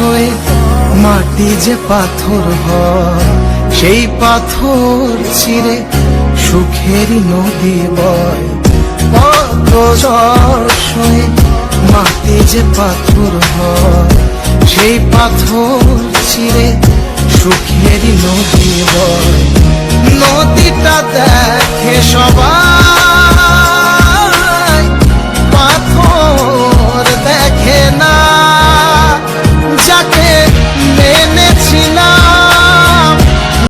শোয়ে মাটি যে পাথর হয়, সেই পাথর চিরে সুখেরই নদী বয়। কত ঝড় শোয়ে মাটি যে পাথর হয়, সেই পাথর চিরে সুখেরই নদী বয়। নদীটা দেখে সবাই